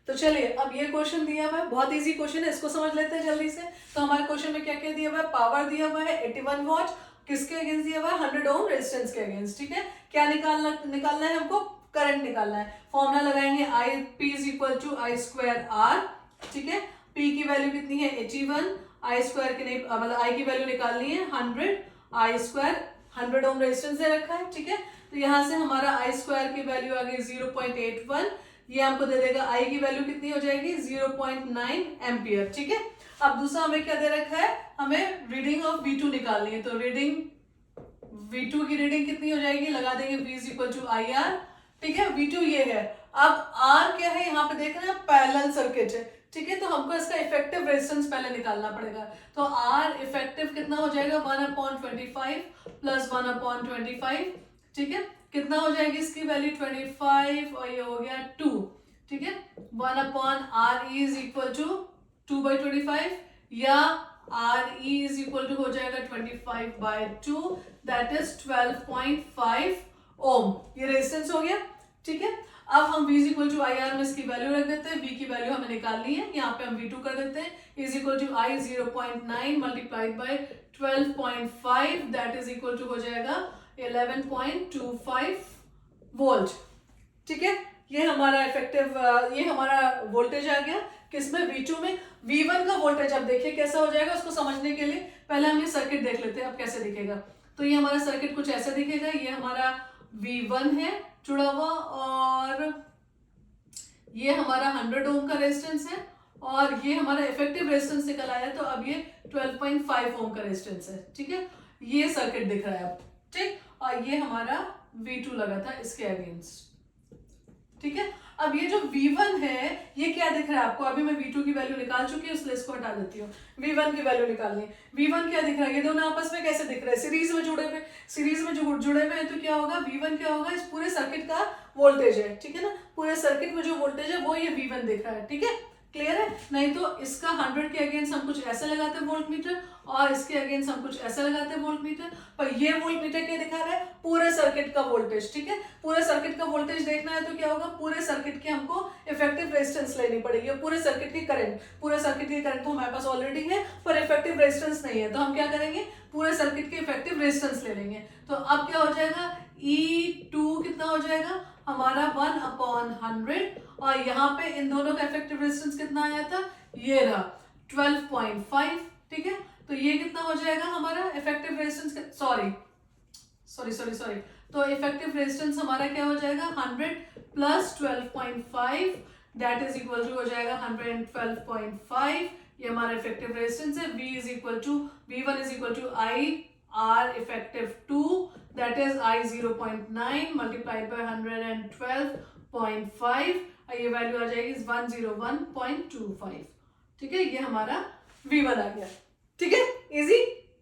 तो चलिए अब ये क्वेश्चन दिया हुआ है, बहुत इजी क्वेश्चन है, इसको समझ लेते हैं जल्दी से। तो हमारे क्वेश्चन में क्या क्या दिया हुआ है, पावर दिया हुआ है 81 वॉट, किसके अगेंस्ट दिया हुआ है, 100 ओम रेजिस्टेंस के अगेंस्ट, ठीक है। क्या निकालना है हमको, करंट निकालना है। फॉर्मूला लगाएंगे I P is equal to I square R, ठीक है। पी की वैल्यू कितनी है 81, आई स्क्वायर की नहीं मतलब आई की वैल्यू निकालनी है 100, आई स्क्वायर 100 ओम रेजिस्टेंस दे रखा है, ठीक है। तो यहाँ से हमारा आई स्क्वायर की वैल्यू आ गई 0.81, ये हमको दे देगा आई की वैल्यू कितनी हो जाएगी 0.9 एम्पियर, ठीक है। अब दूसरा हमें क्या दे रखा है, हमें रीडिंग ऑफ V2 निकालनी है। तो रीडिंग V2 की रीडिंग कितनी हो जाएगी, लगा देंगे V is equal to I R, ठीक है। V2 ये है। अब R क्या है, यहाँ पे देख रहे हैं पैरेलल सर्किट है, ठीक है। तो हमको इसका इफेक्टिव रेजिस्टेंस पहले निकालना पड़ेगा। तो R इफेक्टिव कितना हो जाएगा 1/25 प्लस 1/25, ठीक है। कितना हो जाएगी इसकी वैल्यू 25 और ये हो गया 2, ठीक है। 1/RE इज इक्वल टू 2/25 या RE इज इक्वल टू हो जाएगा 25/2, दैट इज 12.5 ओम। ये रेजिस्टेंस हो गया, ठीक है। अब हम V is equal to I R में इसकी वैल्यू रख देते हैं। V की वैल्यू हमें निकालनी है, यहाँ पे हम V2 कर देते हैं is equal to I 0.9 multiplied by 12.5, that is equal to हो जाएगा 11.25 वोल्ट, ठीक है। ये हमारा इफेक्टिव ये हमारा वोल्टेज आ गया किसमें, V2 में। V1 का वोल्टेज अब देखिए कैसा हो जाएगा, उसको समझने के लिए पहले हम ये सर्किट देख लेते हैं अब कैसे दिखेगा। तो ये हमारा सर्किट कुछ ऐसा दिखेगा, ये हमारा V1 है जुड़ा हुआ, और ये हमारा 100 ओम का रेजिस्टेंस है, और ये हमारा इफेक्टिव रेजिस्टेंस निकल आया। तो अब ये 12.5 ओम का रेजिस्टेंस है, ठीक है। ये सर्किट दिख रहा है अब, ठीक। और ये हमारा V2 लगा था इसके अगेंस्ट, ठीक है। अब ये जो V1 है ये क्या दिख रहा है आपको, अभी मैं V2 की वैल्यू निकाल चुकी हूँ इसलिए इसको हटा देती हूँ। V1 की वैल्यू निकालनी है। V1 क्या दिख रहा है, ये दोनों आपस में कैसे दिख रहे हैं, सीरीज में जुड़े हुए, सीरीज में जुड़े हुए हैं। तो क्या होगा, V1 क्या होगा, इस पूरे सर्किट का वोल्टेज है, ठीक है ना। पूरे सर्किट में जो वोल्टेज है वो ये V1 दिख रहा है, ठीक है। क्लियर है। नहीं तो इसका 100 के अगेंस्ट हम कुछ ऐसा लगाते हैं वोल्ट मीटर, और इसके अगेंस्ट हम कुछ ऐसा लगाते हैं वोल्ट मीटर। पर ये वोल्ट मीटर क्या दिखा रहा है, पूरे सर्किट का वोल्टेज, ठीक है। पूरे सर्किट का वोल्टेज देखना है तो क्या होगा, पूरे सर्किट की हमको इफेक्टिव रेजिस्टेंस लेनी पड़ेगी। पूरे सर्किट की करंट, पूरे सर्किट की करंट तो हमारे पास ऑलरेडी है, पर इफेक्टिव रेजिस्टेंस नहीं है। तो हम क्या करेंगे, पूरे सर्किट की इफेक्टिव रेजिस्टेंस ले लेंगे। तो अब क्या हो जाएगा, E2 कितना हो जाएगा हमारा 1/100, और यहाँ पे इन दोनों का इफेक्टिव रेजिस्टेंस कितना आया था, ये रहा 12.5, ठीक है। तो ये कितना हो जाएगा हमारा इफेक्टिव रेजिस्टेंस, सॉरी, तो इफेक्टिव रेजिस्टेंस हमारा क्या हो जाएगा 100 plus 12.5, that is equal to हो जाएगा 112.5। ये हमारा इफेक्टिव रेजिस्टेंस है। V is equal to V1 is equal to I R effective 2, that is I 0.9 multiplied by 112.5, ये वैल्यू आ जाएगी 101.25, ठीक है। ये हमारा V1 आ गया, ठीक है, इजी।